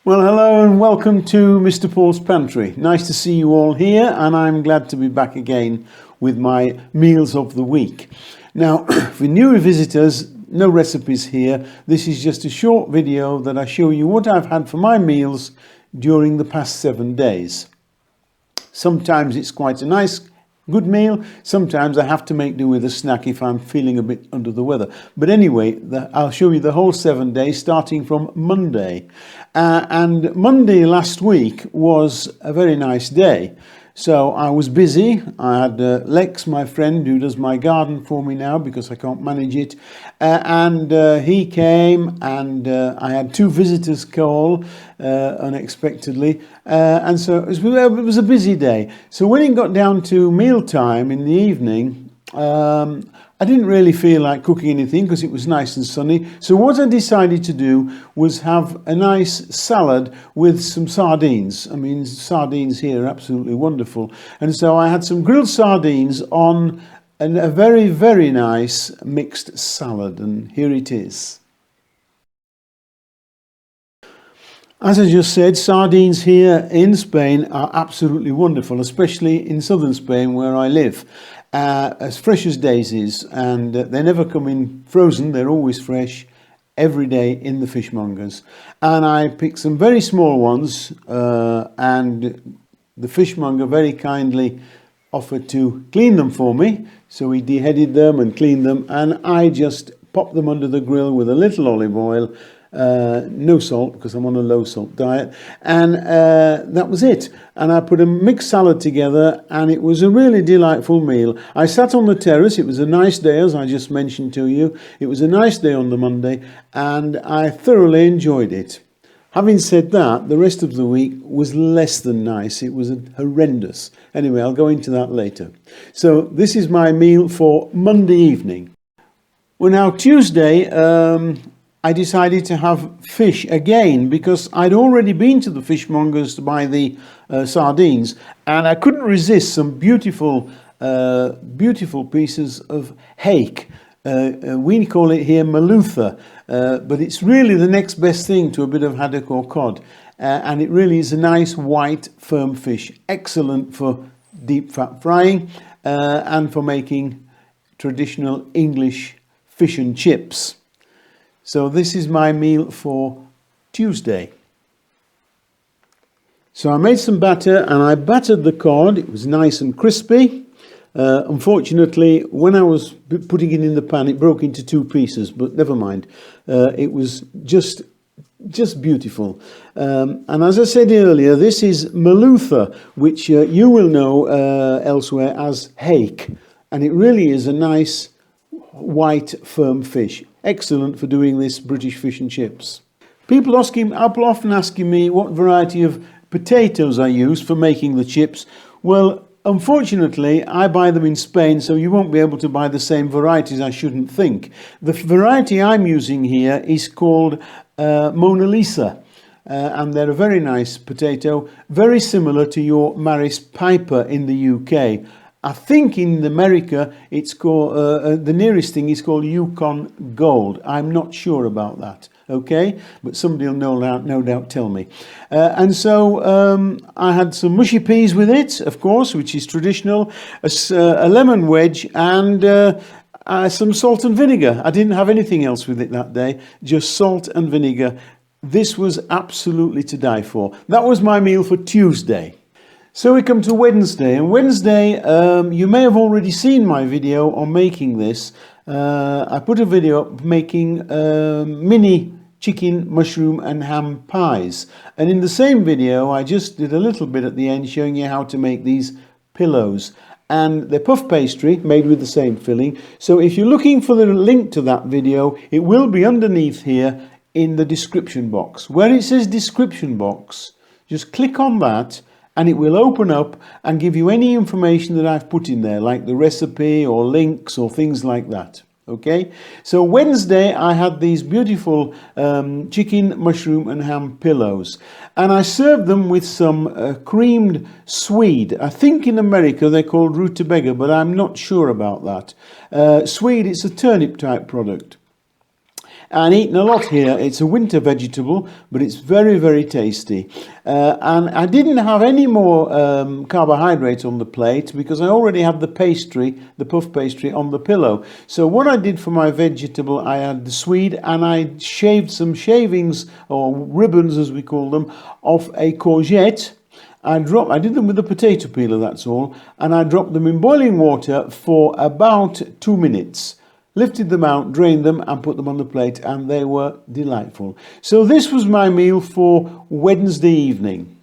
Well, hello and welcome to Mr. Paul's Pantry. Nice to see you all here, and I'm glad to be back again with my meals of the week. Now, for new visitors, no recipes here. This is just a short video that I show you what I've had for my meals during the past 7 days. Sometimes it's quite a nice, good meal. Sometimes I have to make do with a snack if I'm feeling a bit under the weather. But anyway, I'll show you the whole 7 days starting from Monday. And Monday last week was a very nice day. So I was busy. I had Lex, my friend, who does my garden for me now because I can't manage it. And he came, and I had 2 visitors call unexpectedly. And so it was a busy day. So when it got down to mealtime in the evening, I didn't really feel like cooking anything because it was nice and sunny. So what I decided to do was have a nice salad with some sardines. I mean, sardines here are absolutely wonderful. And so I had some grilled sardines on a very, very nice mixed salad. And here it is. As I just said, sardines here in Spain are absolutely wonderful, especially in southern Spain where I live. As fresh as daisies, and they never come in frozen, they're always fresh every day in the fishmongers. And I picked some very small ones, and the fishmonger very kindly offered to clean them for me. So he deheaded them and cleaned them, and I just popped them under the grill with a little olive oil. No salt because I'm on a low salt diet, and that was it. And I put a mixed salad together, and it was a really delightful meal. I sat on the terrace. It was a nice day, as I just mentioned to you. It was a nice day on the Monday, and I thoroughly enjoyed it. Having said that, the rest of the week was less than nice. It was horrendous. Anyway, I'll go into that later. So this is my meal for Monday evening. Well, now Tuesday, I decided to have fish again because I'd already been to the fishmongers to buy the sardines, and I couldn't resist some beautiful pieces of hake. We call it here malutha, but it's really the next best thing to a bit of haddock or cod, and it really is a nice white firm fish, excellent for deep fat frying and for making traditional English fish and chips. So this is my meal for Tuesday. So I made some batter and I battered the cod. It was nice and crispy. Unfortunately, when I was putting it in the pan, it broke into 2 pieces, but never mind. It was just beautiful. And as I said earlier, this is malutha, which you will know elsewhere as hake. And it really is a nice white firm fish. Excellent for doing this British fish and chips. People often asking me what variety of potatoes I use for making the chips. Well, unfortunately, I buy them in Spain, so you won't be able to buy the same varieties, I shouldn't think. The variety I'm using here is called Mona Lisa. And they're a very nice potato, very similar to your Maris Piper in the UK. I think in America it's called the nearest thing is called Yukon Gold. I'm not sure about that, okay? But somebody will no doubt tell me. And so I had some mushy peas with it, of course, which is traditional, a lemon wedge, and some salt and vinegar. I didn't have anything else with it that day, just salt and vinegar. This was absolutely to die for. That was my meal for Tuesday. So we come to Wednesday, and Wednesday, you may have already seen my video on making this. I put a video up making mini chicken, mushroom and ham pies. And in the same video, I just did a little bit at the end showing you how to make these pillows. And they're puff pastry made with the same filling. So if you're looking for the link to that video, it will be underneath here in the description box. Where it says description box, just click on that, and it will open up and give you any information that I've put in there, like the recipe or links or things like that. Okay, so Wednesday I had these beautiful chicken, mushroom and ham pillows, and I served them with some creamed swede. I think in America they're called rutabaga, but I'm not sure about that. Swede, it's a turnip type product. and eaten a lot here. It's a winter vegetable, but it's very, very tasty. And I didn't have any more carbohydrate on the plate because I already had the pastry, the puff pastry, on the pillow. So what I did for my vegetable, I had the swede and I shaved some shavings, or ribbons as we call them, of a courgette. I did them with a potato peeler, that's all, and I dropped them in boiling water for about 2 minutes. Lifted them out, drained them and put them on the plate, and they were delightful. So this was my meal for Wednesday evening.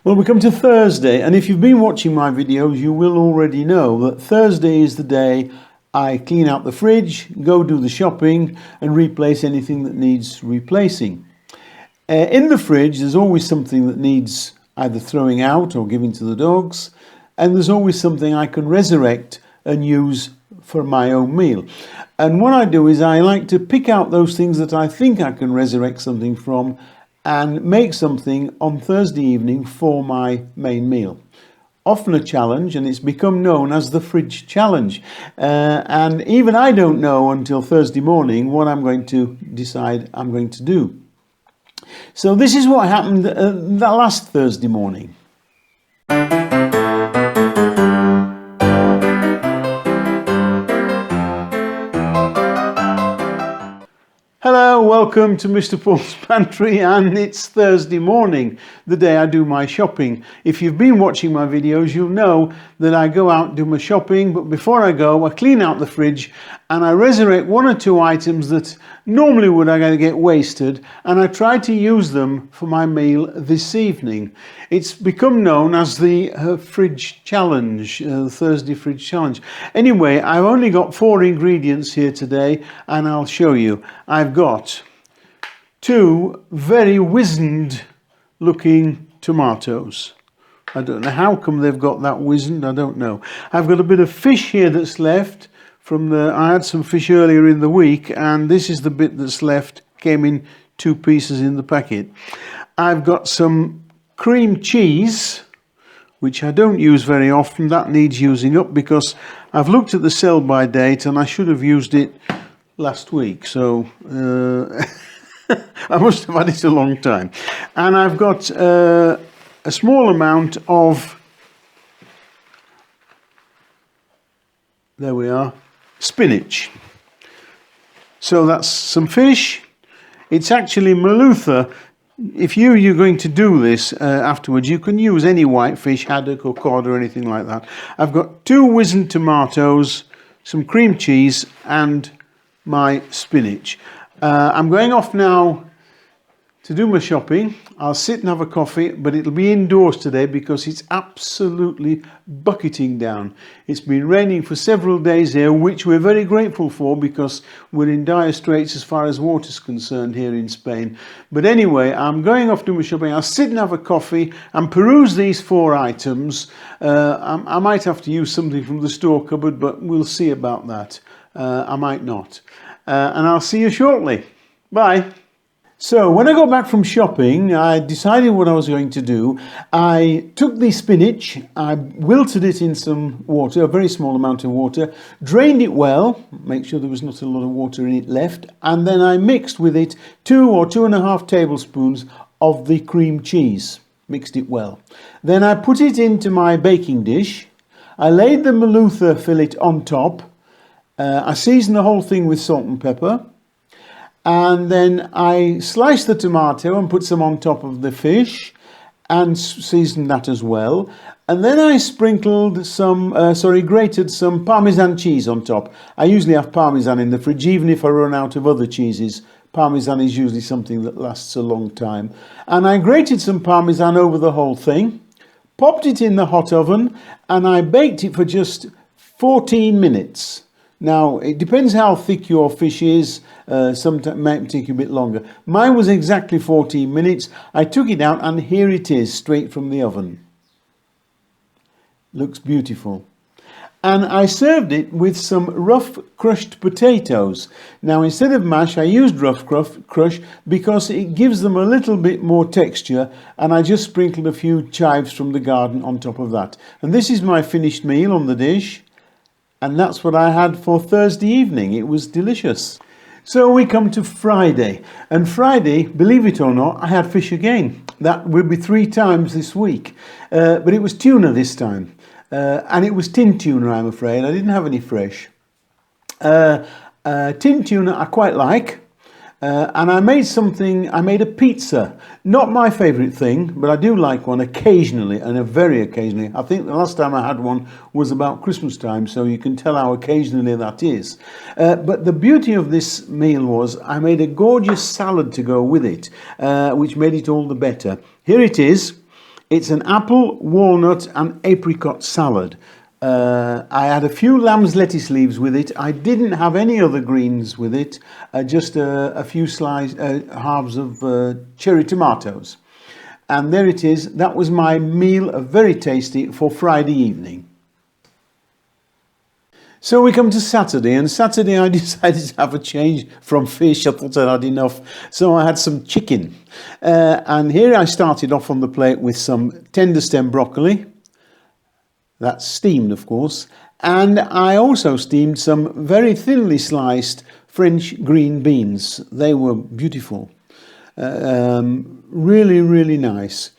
Well, we come to Thursday, and if you've been watching my videos, you will already know that Thursday is the day I clean out the fridge, go do the shopping and replace anything that needs replacing. In the fridge, there's always something that needs either throwing out or giving to the dogs, and there's always something I can resurrect and use for my own meal. And what I do is I like to pick out those things that I think I can resurrect something from and make something on Thursday evening for my main meal. Often a challenge, and it's become known as the fridge challenge. And even I don't know until Thursday morning what I'm going to decide I'm going to do. So this is what happened that last Thursday morning. Hello, welcome to Mr. Paul's Pantry, and it's Thursday morning, the day I do my shopping. If you've been watching my videos, you'll know that I go out and do my shopping, but before I go, I clean out the fridge and I resurrect 1 or 2 items that normally would get wasted, and I try to use them for my meal this evening. It's become known as the fridge challenge, the Thursday fridge challenge. Anyway, I've only got 4 ingredients here today, and I'll show you. I've got 2 very wizened looking tomatoes. I don't know how come they've got that wizened, I don't know. I've got a bit of fish here that's left from I had some fish earlier in the week, and this is the bit that's left, came in 2 pieces in the packet. I've got some cream cheese, which I don't use very often. That needs using up because I've looked at the sell-by date and I should have used it last week, so I must have had it a long time. And I've got a small amount of, there we are, spinach. So that's some fish. It's actually Malutha. If you're going to do this afterwards, you can use any white fish, haddock or cod or anything like that. I've got 2 wizened tomatoes, some cream cheese and my spinach. I'm going off now to do my shopping. I'll sit and have a coffee, but it'll be indoors today because it's absolutely bucketing down. It's been raining for several days here, which we're very grateful for because we're in dire straits as far as water's concerned here in Spain. But anyway, I'm going off to my shopping. I'll sit and have a coffee and peruse these 4 items. I might have to use something from the store cupboard, but we'll see about that. I might not. And I'll see you shortly. Bye. So when I got back from shopping, I decided what I was going to do. I took the spinach, I wilted it in some water, a very small amount of water, drained it well, make sure there was not a lot of water in it left, and then I mixed with it 2 or 2.5 tablespoons of the cream cheese. Mixed it well. Then I put it into my baking dish. I laid the Malutha fillet on top. I seasoned the whole thing with salt and pepper. And then I sliced the tomato and put some on top of the fish and seasoned that as well. And then I sprinkled some, grated some Parmesan cheese on top. I usually have Parmesan in the fridge, even if I run out of other cheeses. Parmesan is usually something that lasts a long time. And I grated some Parmesan over the whole thing, popped it in the hot oven, and I baked it for just 14 minutes. Now, it depends how thick your fish is. Sometimes it might take a bit longer. Mine was exactly 14 minutes. I took it out and here it is, straight from the oven. Looks beautiful. And I served it with some rough crushed potatoes. Now, instead of mash, I used rough crush because it gives them a little bit more texture, and I just sprinkled a few chives from the garden on top of that. And this is my finished meal on the dish. And that's what I had for Thursday evening. It was delicious. So we come to Friday, and Friday, believe it or not, I had fish again. That will be 3 times this week, but it was tuna this time, and it was tin tuna, I'm afraid. I didn't have any fresh. Tin tuna I quite like. And I made a pizza. Not my favourite thing, but I do like one occasionally, and very occasionally. I think the last time I had one was about Christmas time, so you can tell how occasionally that is. But the beauty of this meal was I made a gorgeous salad to go with it, which made it all the better. Here it is. It's an apple, walnut and apricot salad. I had a few lamb's lettuce leaves with it. I didn't have any other greens with it, just a few halves of cherry tomatoes. And there it is. That was my meal, very tasty, for Friday evening. So we come to Saturday, and Saturday I decided to have a change from fish. I thought I'd had enough, so I had some chicken. And here I started off on the plate with some tender stem broccoli. That's steamed, of course, and I also steamed some very thinly sliced French green beans. They were beautiful, really, really nice.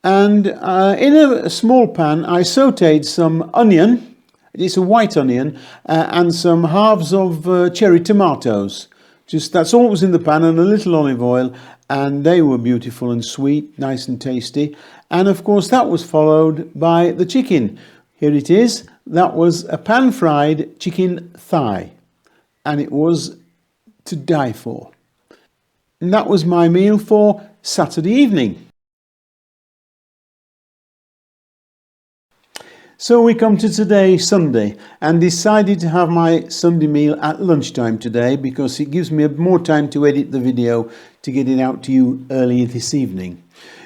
And in a small pan, I sautéed some onion. It's a white onion, and some halves of cherry tomatoes. That's all that was in the pan, and a little olive oil, and they were beautiful and sweet, nice and tasty. And of course that was followed by the chicken. Here it is. That was a pan-fried chicken thigh, and it was to die for. And that was my meal for Saturday evening. So we come to today, Sunday, and decided to have my Sunday meal at lunchtime today because it gives me more time to edit the video to get it out to you early this evening.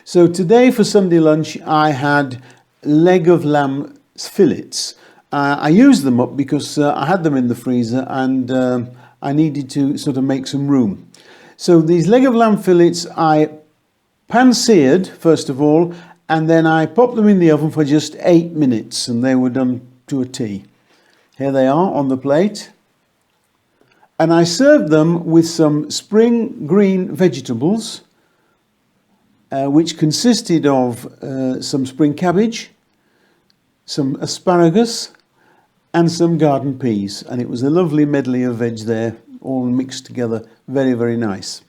So today for Sunday lunch I had leg of lamb fillets. I used them up because I had them in the freezer and I needed to sort of make some room. So these leg of lamb fillets I pan-seared first of all, and then I popped them in the oven for just 8 minutes and they were done to a T. Here they are on the plate. And I served them with some spring green vegetables, which consisted of some spring cabbage, some asparagus and some garden peas. And it was a lovely medley of veg there, all mixed together, very, very nice.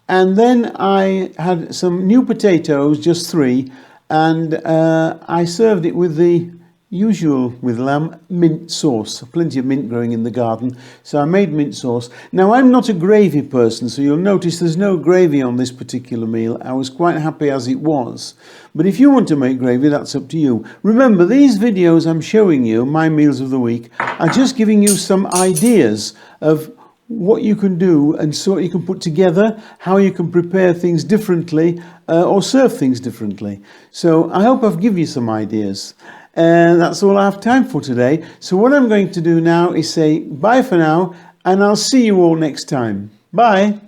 And then I had some new potatoes, just 3, and I served it with the usual with lamb mint sauce. Plenty of mint growing in the garden, so I made mint sauce. Now I'm not a gravy person, so you'll notice there's no gravy on this particular meal. I was quite happy as it was, but if you want to make gravy, that's up to you. Remember, these videos I'm showing you, my meals of the week, are just giving you some ideas of what you can do and so you can put together, how you can prepare things differently or serve things differently. So I hope I've given you some ideas. And that's all I have time for today. So what I'm going to do now is say bye for now, and I'll see you all next time. Bye.